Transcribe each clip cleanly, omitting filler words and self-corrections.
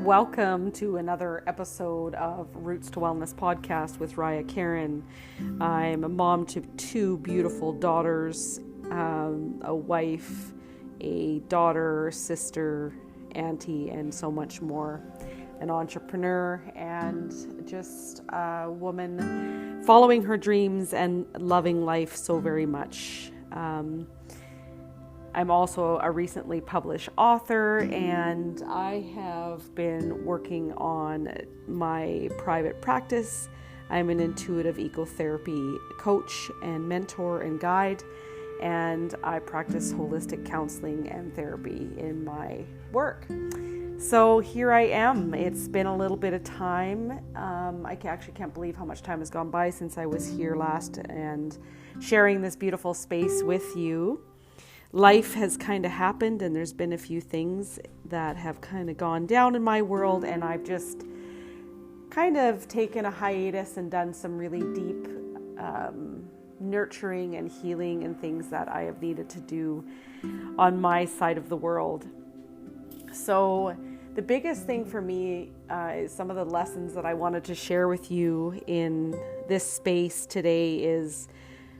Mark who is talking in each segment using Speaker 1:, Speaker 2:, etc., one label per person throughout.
Speaker 1: Welcome to another episode of Roots to Wellness podcast with Raya Karen. I'm a mom to two beautiful daughters, a wife, a daughter, sister, auntie, and so much more. An entrepreneur and just a woman following her dreams and loving life so very much. I'm also a recently published author, and I have been working on my private practice. I'm an intuitive ecotherapy coach and mentor and guide, and I practice holistic counseling and therapy in my work. So here I am. It's been a little bit of time. I actually can't believe how much time has gone by since I was here last and sharing this beautiful space with you. Life has kind of happened, and there's been a few things that have kind of gone down in my world, and I've just kind of taken a hiatus and done some really deep nurturing and healing and things that I have needed to do on my side of the world. So the biggest thing for me is some of the lessons that I wanted to share with you in this space today is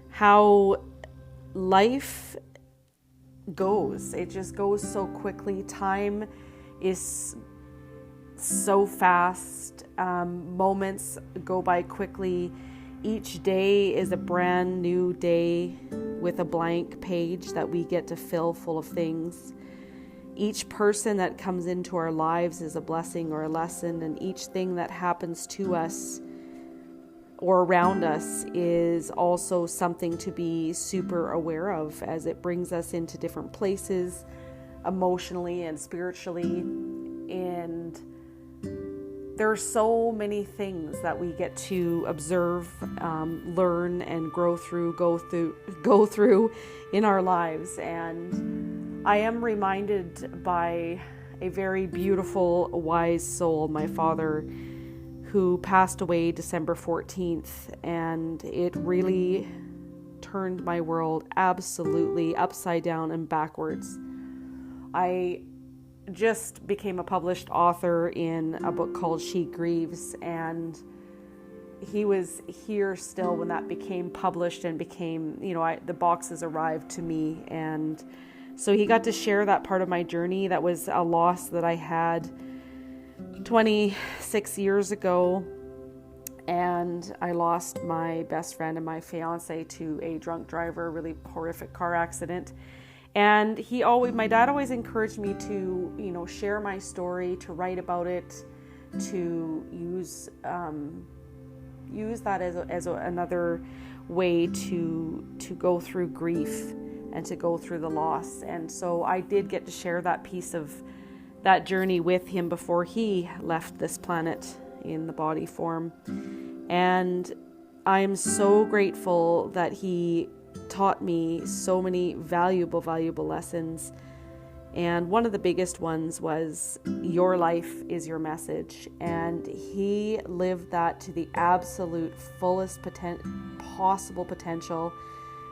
Speaker 1: how life goes. It just goes so quickly. Time is so fast. Moments go by quickly. Each day is a brand new day with a blank page that we get to fill full of things. Each person that comes into our lives is a blessing or a lesson, and each thing that happens to us or around us is also something to be super aware of, as it brings us into different places emotionally and spiritually. And there are so many things that we get to observe, learn, and go through in our lives. And I am reminded by a very beautiful, wise soul, my father, who passed away December 14th, and it really turned my world absolutely upside down and backwards. I just became a published author in a book called She Grieves, and he was here still when that became published and became, the boxes arrived to me, and so he got to share that part of my journey. That was a loss that I had 26 years ago, and I lost my best friend and my fiance to a drunk driver, a really horrific car accident. And my dad always encouraged me to, share my story, to write about it, to use that as another way to go through grief and to go through the loss. And so I did get to share that piece of that journey with him before he left this planet in the body form. And I'm so grateful that he taught me so many valuable lessons. And one of the biggest ones was, your life is your message. And he lived that to the absolute fullest possible potential.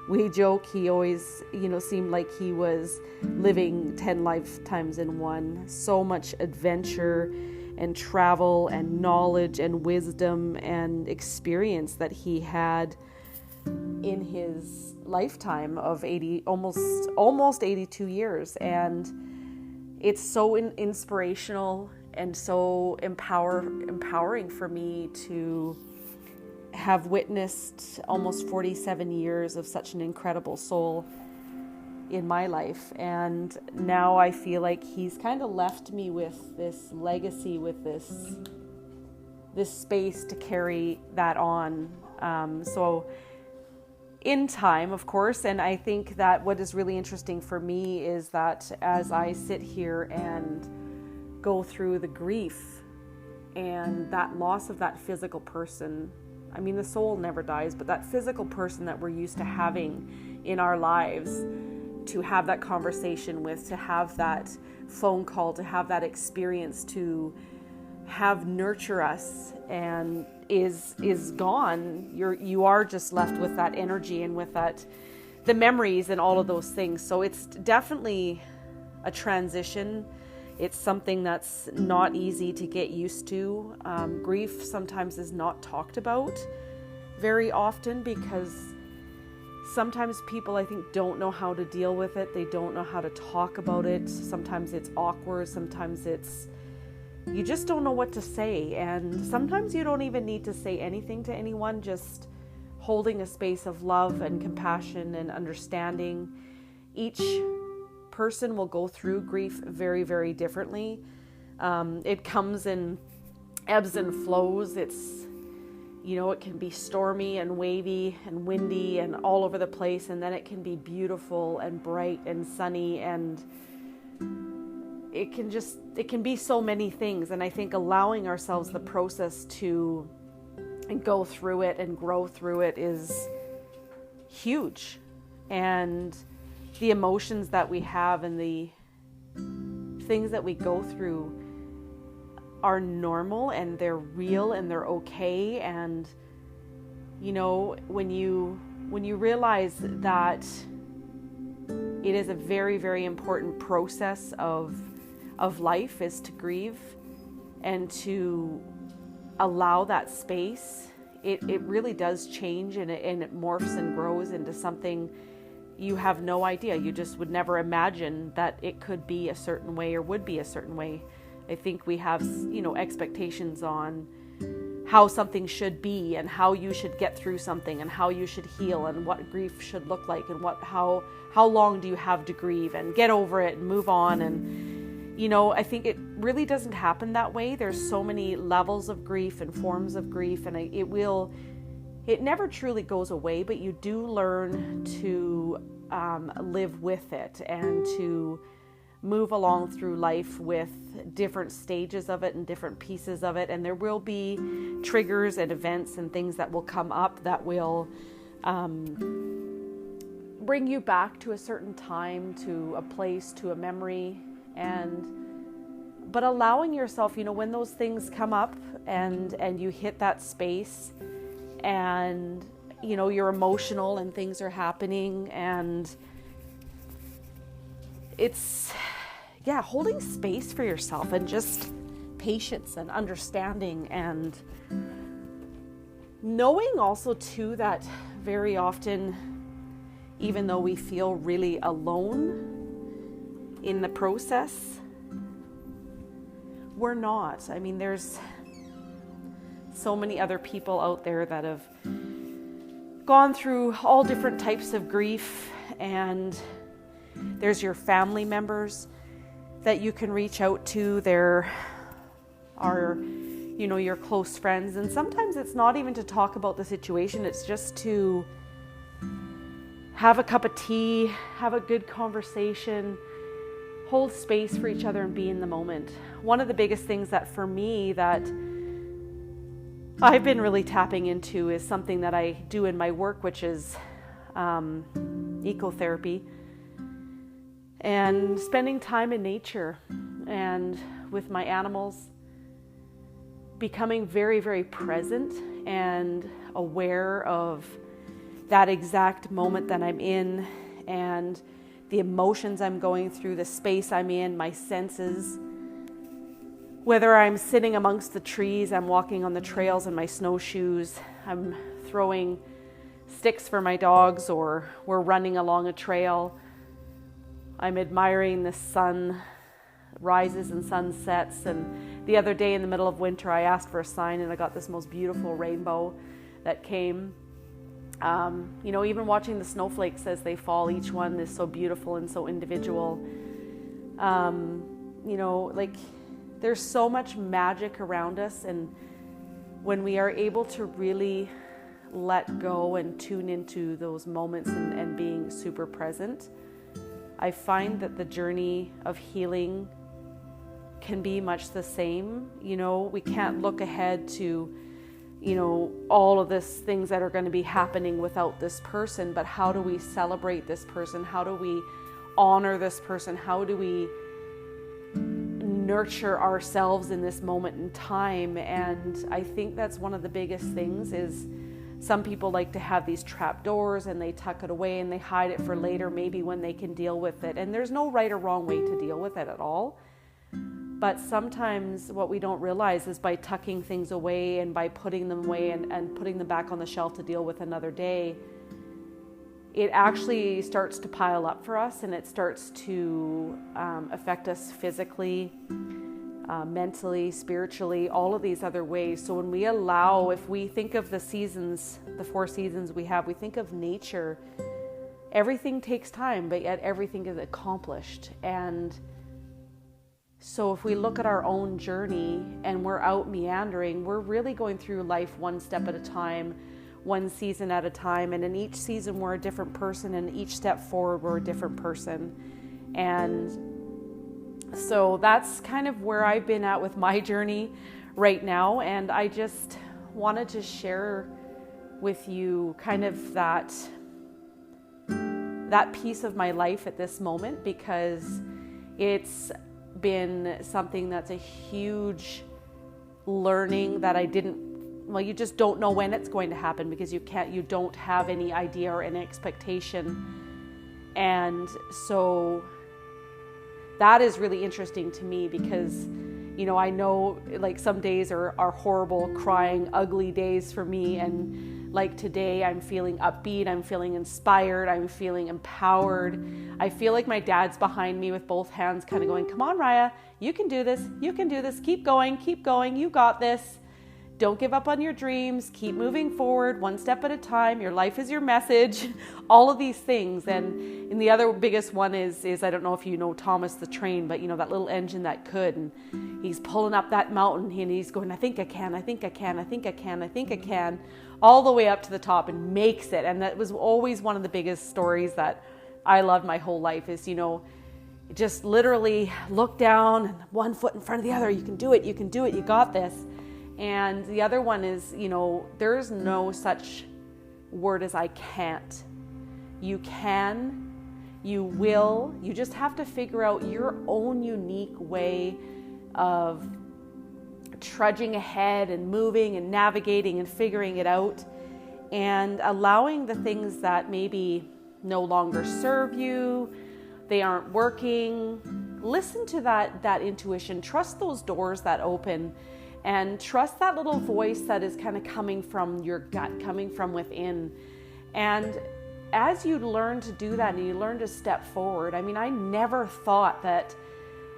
Speaker 1: We joke he always, seemed like he was living 10 lifetimes in one. So much adventure and travel and knowledge and wisdom and experience that he had in his lifetime of almost 82 years. And it's so inspirational and so empowering for me to have witnessed almost 47 years of such an incredible soul in my life. And now I feel like he's kind of left me with this legacy, with this space to carry that on. So in time, of course, and I think that what is really interesting for me is that as I sit here and go through the grief and that loss of that physical person, I mean, the soul never dies, but that physical person that we're used to having in our lives, to have that conversation with, to have that phone call, to have that experience, to have nurture us, and is gone. You are just left with that energy and with that, the memories and all of those things. So it's definitely a transition It's something that's not easy to get used to. Grief sometimes is not talked about very often because sometimes people, I think, don't know how to deal with it. They don't know how to talk about it. Sometimes it's awkward. Sometimes you just don't know what to say. And sometimes you don't even need to say anything to anyone, just holding a space of love and compassion and understanding. Each person will go through grief very, very differently. It comes in ebbs and flows. It can be stormy and wavy and windy and all over the place, and then it can be beautiful and bright and sunny, and it can be so many things. And I think allowing ourselves the process to go through it and grow through it is huge. And the emotions that we have and the things that we go through are normal, and they're real, and they're okay. And when you realize that it is a very, very important process of life is to grieve and to allow that space, it really does change, and it morphs and grows into something you have no idea. You just would never imagine that it could be a certain way or would be a certain way. I think we have, expectations on how something should be and how you should get through something and how you should heal and what grief should look like and how long do you have to grieve and get over it and move on. And, I think it really doesn't happen that way. There's so many levels of grief and forms of grief, and it never truly goes away, but you do learn to live with it and to move along through life with different stages of it and different pieces of it. And there will be triggers and events and things that will come up that will bring you back to a certain time, to a place, to a memory. But allowing yourself, when those things come up and you hit that space and, you're emotional and things are happening, and it's, holding space for yourself and just patience and understanding, and knowing also too that very often, even though we feel really alone in the process, we're not. I mean, there's so many other people out there that have gone through all different types of grief, and there's your family members that you can reach out to. There are, your close friends, and sometimes it's not even to talk about the situation, it's just to have a cup of tea, have a good conversation, hold space for each other and be in the moment. One of the biggest things that for me that I've been really tapping into is something that I do in my work, which is ecotherapy, and spending time in nature and with my animals, becoming very, very present and aware of that exact moment that I'm in and the emotions I'm going through, the space I'm in, my senses. Whether I'm sitting amongst the trees, I'm walking on the trails in my snowshoes, I'm throwing sticks for my dogs, or we're running along a trail. I'm admiring the sun rises and sunsets. And the other day in the middle of winter, I asked for a sign and I got this most beautiful rainbow that came. Even watching the snowflakes as they fall, each one is so beautiful and so individual. There's so much magic around us, and when we are able to really let go and tune into those moments and being super present, I find that the journey of healing can be much the same. We can't look ahead to, all of these things that are going to be happening without this person, but how do we celebrate this person? How do we honor this person? How do we nurture ourselves in this moment in time? And I think that's one of the biggest things is some people like to have these trap doors and they tuck it away and they hide it for later, maybe when they can deal with it. And there's no right or wrong way to deal with it at all. But sometimes what we don't realize is by tucking things away and by putting them away and putting them back on the shelf to deal with another day, it actually starts to pile up for us, and it starts to affect us physically, mentally, spiritually, all of these other ways. So when we allow, if we think of the seasons, the 4 seasons we have, we think of nature, everything takes time, but yet everything is accomplished. And so if we look at our own journey and we're out meandering, we're really going through life one step at a time, one season at a time. And in each season, we're a different person. And each step forward, we're a different person. And so that's kind of where I've been at with my journey right now. And I just wanted to share with you kind of that piece of my life at this moment, because it's been something that's a huge learning that you just don't know when it's going to happen, because you don't have any idea or any expectation. And so that is really interesting to me, because I know like some days are horrible, crying, ugly days for me, and like today I'm feeling upbeat, I'm feeling inspired, I'm feeling empowered. I feel like my dad's behind me with both hands kind of going, come on, Raya, you can do this, keep going, you got this. Don't give up on your dreams, keep moving forward, one step at a time, your life is your message, all of these things. And the other biggest one is I don't know if you know Thomas the Train, but that little engine that could, and he's pulling up that mountain and he's going, I think I can, all the way up to the top, and makes it. And that was always one of the biggest stories that I loved my whole life is, just literally look down and one foot in front of the other. You can do it, you got this. And the other one is, there's no such word as I can't. You can, you will, you just have to figure out your own unique way of trudging ahead and moving and navigating and figuring it out, and allowing the things that maybe no longer serve you, they aren't working. Listen to that intuition, trust those doors that open, and trust that little voice that is kind of coming from your gut, coming from within. And as you learn to do that and you learn to step forward, I never thought that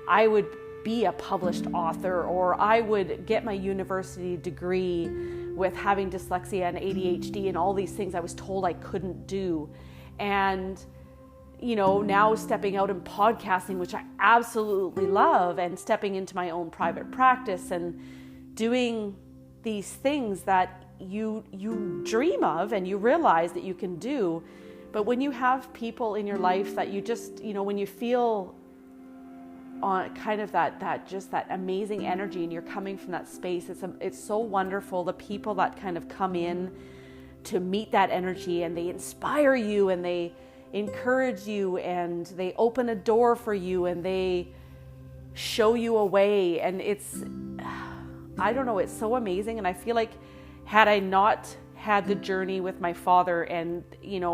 Speaker 1: I would be a published author, or I would get my university degree with having dyslexia and ADHD and all these things I was told I couldn't do. And now stepping out and podcasting, which I absolutely love, and stepping into my own private practice and doing these things that you dream of and you realize that you can do. But when you have people in your life that you just, when you feel on kind of that just that amazing energy and you're coming from that space, it's so wonderful. The people that kind of come in to meet that energy, and they inspire you and they encourage you and they open a door for you and they show you a way. And I don't know, it's so amazing. And I feel like had I not had the journey with my father and,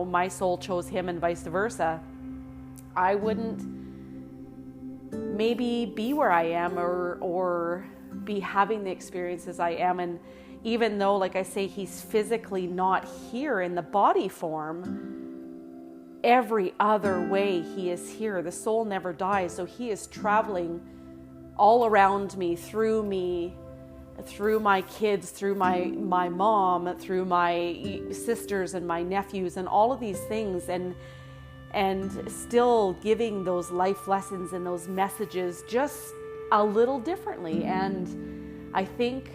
Speaker 1: my soul chose him and vice versa, I wouldn't maybe be where I am or be having the experiences I am. And even though, like I say, he's physically not here in the body form, every other way he is here. The soul never dies. So he is traveling all around me, through my kids, through my mom, through my sisters and my nephews and all of these things, and still giving those life lessons and those messages just a little differently. And I think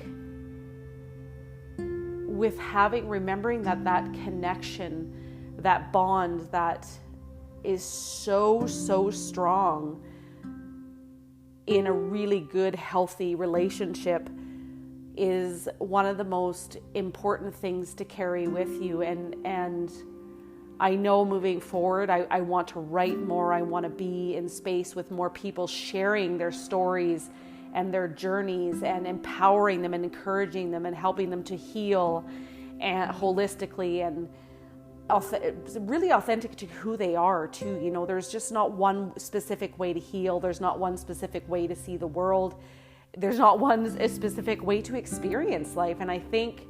Speaker 1: with remembering that connection, that bond that is so strong in a really good, healthy relationship is one of the most important things to carry with you. And I know moving forward, I want to write more. I want to be in space with more people sharing their stories and their journeys and empowering them and encouraging them and helping them to heal and holistically. And really authentic to who they are too. You know, there's just not one specific way to heal. There's not one specific way to see the world. There's not one specific way to experience life. And I think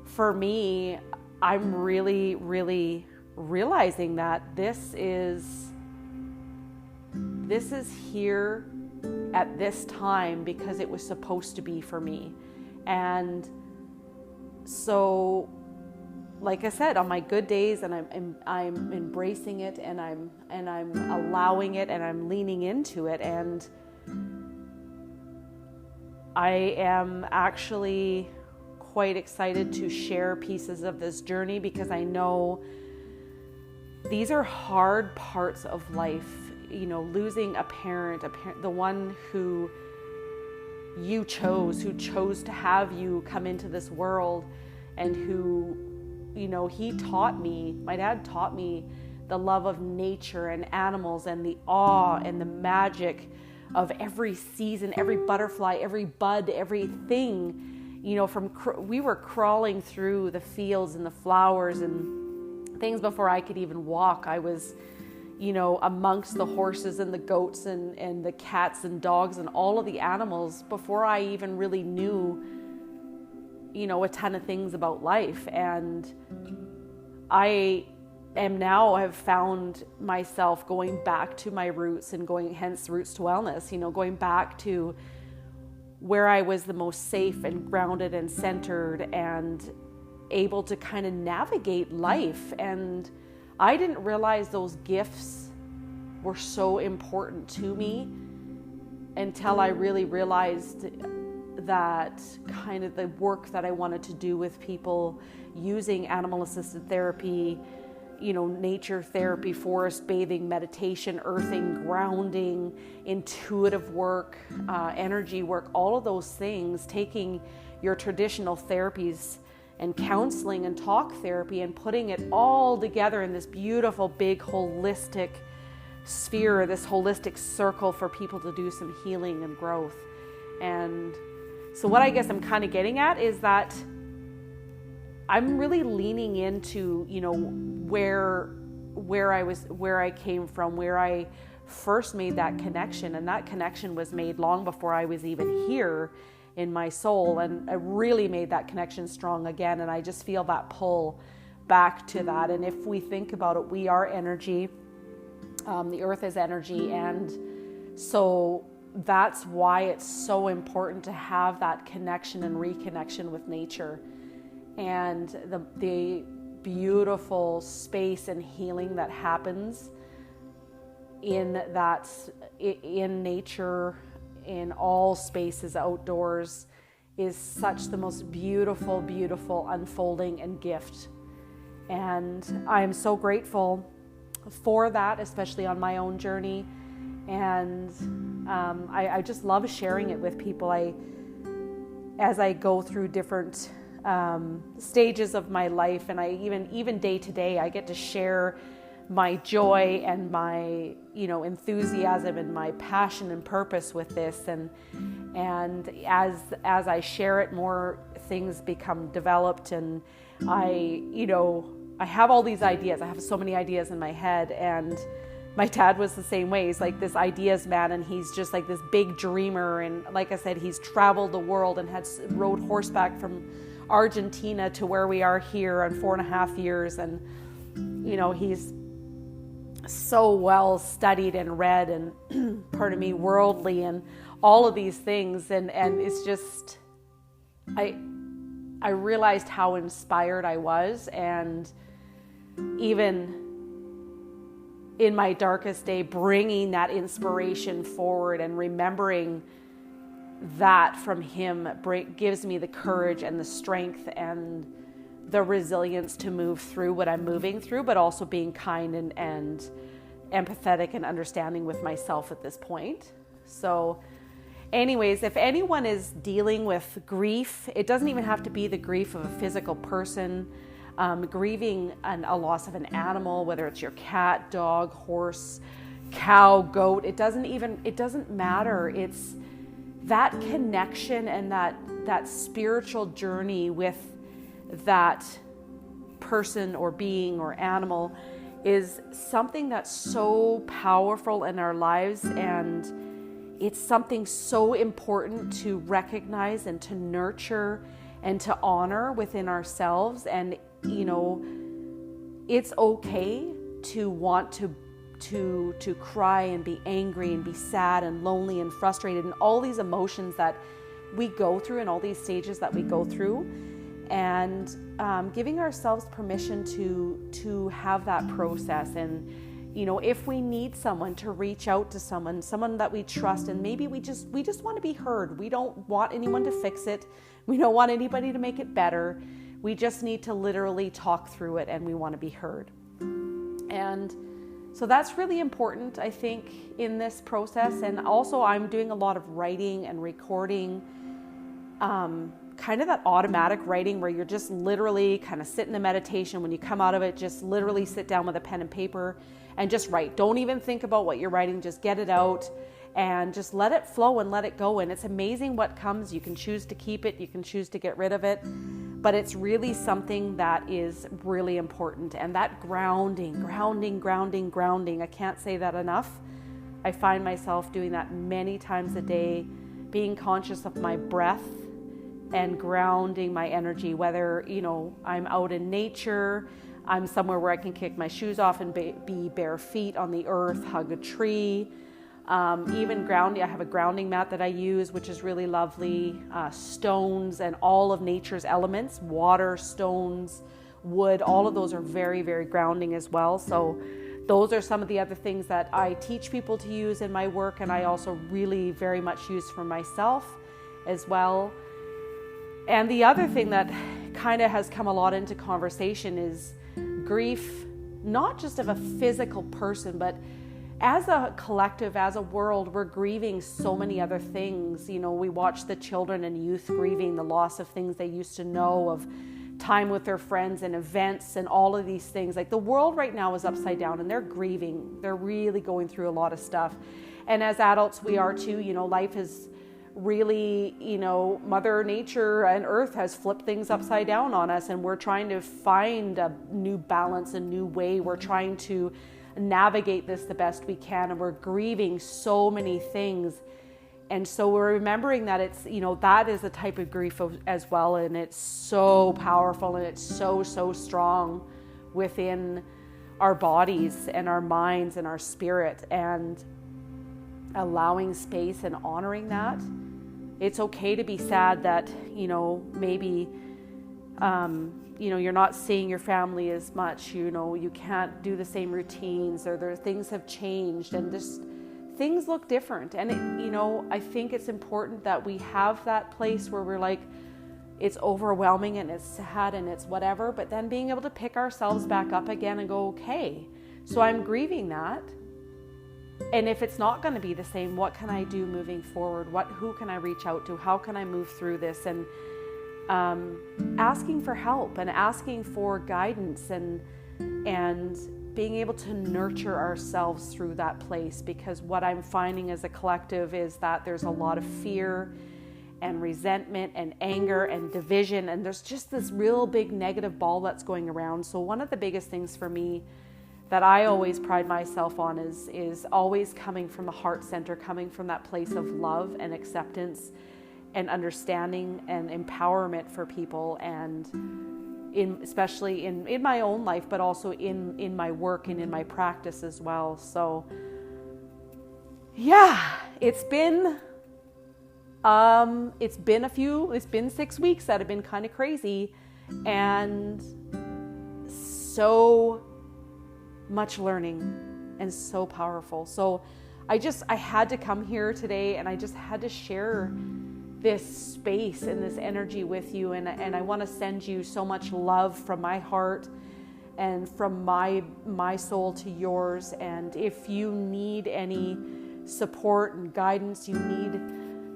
Speaker 1: for me, I'm really, really realizing that this is here at this time because it was supposed to be for me. And so, like I said, on my good days, and I'm embracing it, and I'm allowing it, and I'm leaning into it, and I am actually quite excited to share pieces of this journey because I know these are hard parts of life. You know, losing a parent, the one who chose to have you come into this world, and who, you know, my dad taught me the love of nature and animals and the awe and the magic of every season, every butterfly, every bud, everything. You know, we were crawling through the fields and the flowers and things before I could even walk. I was, you know, amongst the horses and the goats and the cats and dogs and all of the animals before I even really knew, you know, a ton of things about life. And I have found myself going back to my roots and hence Roots to Wellness, you know, going back to where I was the most safe and grounded and centered and able to kind of navigate life. And I didn't realize those gifts were so important to me until I really realized that kind of the work that I wanted to do with people using animal-assisted therapy, you know, nature therapy, forest bathing, meditation, earthing, grounding, intuitive work, energy work, all of those things, taking your traditional therapies and counseling and talk therapy and putting it all together in this beautiful, big, holistic sphere, this holistic circle for people to do some healing and growth. And so what I guess I'm kind of getting at is that I'm really leaning into, you know, where I came from, where I first made that connection. And that connection was made long before I was even here in my soul. And I really made that connection strong again. And I just feel that pull back to that. And if we think about it, we are energy. The earth is energy. And so that's why it's so important to have that connection and reconnection with nature. And the beautiful space and healing that happens in nature, in all spaces outdoors, is such the most beautiful, beautiful unfolding and gift. And I am so grateful for that, especially on my own journey. And I just love sharing it with people. As I go through different stages of my life, and I even day to day, I get to share my joy and my, you know, enthusiasm and my passion and purpose with this. And as I share it, more things become developed, and I have all these ideas. I have so many ideas in my head, and my dad was the same way. He's like this ideas man, and he's just like this big dreamer. And like I said, he's traveled the world and rode horseback from Argentina to where we are here in 4.5 years. And, you know, he's so well studied and read and, worldly and all of these things. And it's just, I realized how inspired I was. And even in my darkest day, bringing that inspiration forward and remembering that from him gives me the courage and the strength and the resilience to move through what I'm moving through, but also being kind and empathetic and understanding with myself at this point. So anyways, if anyone is dealing with grief, it doesn't even have to be the grief of a physical person. Grieving a loss of an animal, whether it's your cat, dog, horse, cow, goat, it doesn't matter. It's that connection and that spiritual journey with that person or being or animal is something that's so powerful in our lives, and it's something so important to recognize and to nurture and to honor within ourselves. And it's okay to want to cry and be angry and be sad and lonely and frustrated and all these emotions that we go through and all these stages that we go through, and giving ourselves permission to have that process. And if we need someone, to reach out to someone that we trust, and maybe we just want to be heard. We don't want anyone to fix it. We don't want anybody to make it better. We just need to literally talk through it, and we want to be heard. And so that's really important, I think, in this process. And also I'm doing a lot of writing and recording, kind of that automatic writing where you're just literally kind of sit in a meditation. When you come out of it, just literally sit down with a pen and paper and just write. Don't even think about what you're writing, just get it out and just let it flow and let it go. And it's amazing what comes. You can choose to keep it, you can choose to get rid of it, but it's really something that is really important. And that grounding, I can't say that enough. I find myself doing that many times a day, being conscious of my breath and grounding my energy, whether, I'm out in nature, I'm somewhere where I can kick my shoes off and be bare feet on the earth, hug a tree, even grounding. I have a grounding mat that I use, which is really lovely, stones and all of nature's elements, water, stones, wood, all of those are very, very grounding as well. So those are some of the other things that I teach people to use in my work, and I also really very much use for myself as well. And the other thing that kind of has come a lot into conversation is grief, not just of a physical person, but as a collective, as a world, we're grieving so many other things. We watch the children and youth grieving the loss of things they used to know, of time with their friends and events and all of these things. Like, the world right now is upside down and they're grieving. They're really going through a lot of stuff. And as adults, we are too. Life is really, Mother Nature and Earth has flipped things upside down on us, and we're trying to find a new balance, a new way. We're trying to navigate this the best we can, and we're grieving so many things. And so we're remembering that it's, that is a type of grief as well, and it's so powerful and it's so, so strong within our bodies and our minds and our spirit, and allowing space and honoring that. It's okay to be sad that, maybe, you're not seeing your family as much, you can't do the same routines, or things have changed and just things look different. And, I think it's important that we have that place where we're like, it's overwhelming and it's sad and it's whatever, but then being able to pick ourselves back up again and go, okay, so I'm grieving that. And if it's not going to be the same, what can I do moving forward? Who can I reach out to? How can I move through this? And asking for help and asking for guidance and being able to nurture ourselves through that place. Because what I'm finding as a collective is that there's a lot of fear and resentment and anger and division, and there's just this real big negative ball that's going around. So one of the biggest things for me that I always pride myself on is always coming from the heart center, coming from that place of love and acceptance and understanding and empowerment for people, and especially in my own life, but also in my work and in my practice as well. So yeah, it's been 6 weeks that have been kind of crazy, and so much learning and so powerful. So I had to come here today, and I just had to share this space and this energy with you. And I want to send you so much love from my heart and from my soul to yours. And if you need any support and guidance, you need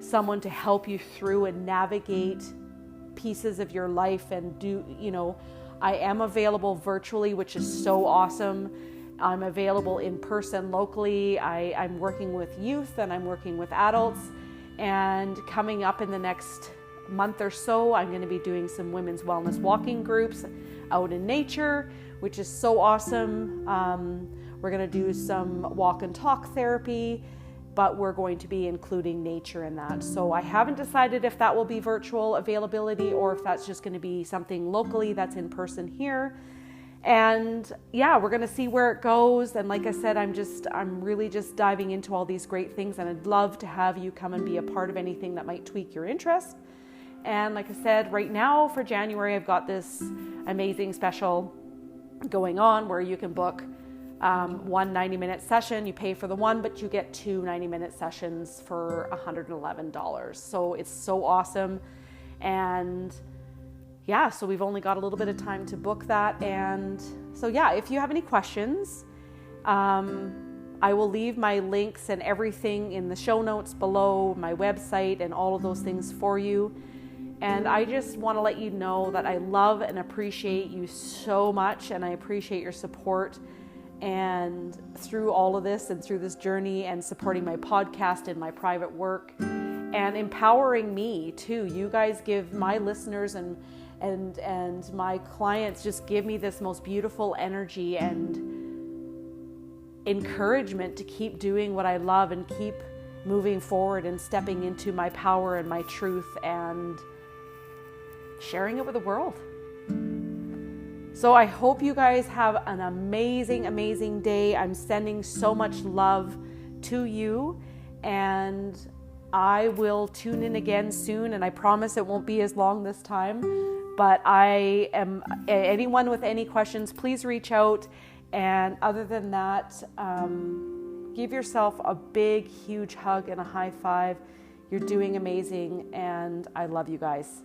Speaker 1: someone to help you through and navigate pieces of your life and I am available virtually, which is so awesome. I'm available in person locally. I'm working with youth and I'm working with adults. And coming up in the next month or so, I'm going to be doing some women's wellness walking groups. out in nature, which is so awesome. We're going to do some walk and talk therapy, but we're going to be including nature in that. So I haven't decided if that will be virtual availability or if that's just going to be something locally that's in person here. And yeah, we're going to see where it goes. And like I said, I'm really just diving into all these great things, and I'd love to have you come and be a part of anything that might tweak your interest. And like I said, right now for January, I've got this amazing special going on where you can book one 90-minute session. You pay for the one, but you get two 90-minute sessions for $111. So it's so awesome. And yeah, so we've only got a little bit of time to book that. And so yeah, if you have any questions, I will leave my links and everything in the show notes below, my website and all of those things for you. And I just want to let you know that I love and appreciate you so much, and I appreciate your support and through all of this and through this journey, and supporting my podcast and my private work and empowering me too. You guys give my listeners and my clients just give me this most beautiful energy and encouragement to keep doing what I love and keep moving forward and stepping into my power and my truth and sharing it with the world. So I hope you guys have an amazing, amazing day. I'm sending so much love to you, and I will tune in again soon, and I promise it won't be as long this time. But I am, anyone with any questions, please reach out. And other than that, give yourself a big, huge hug and a high five. You're doing amazing, and I love you guys.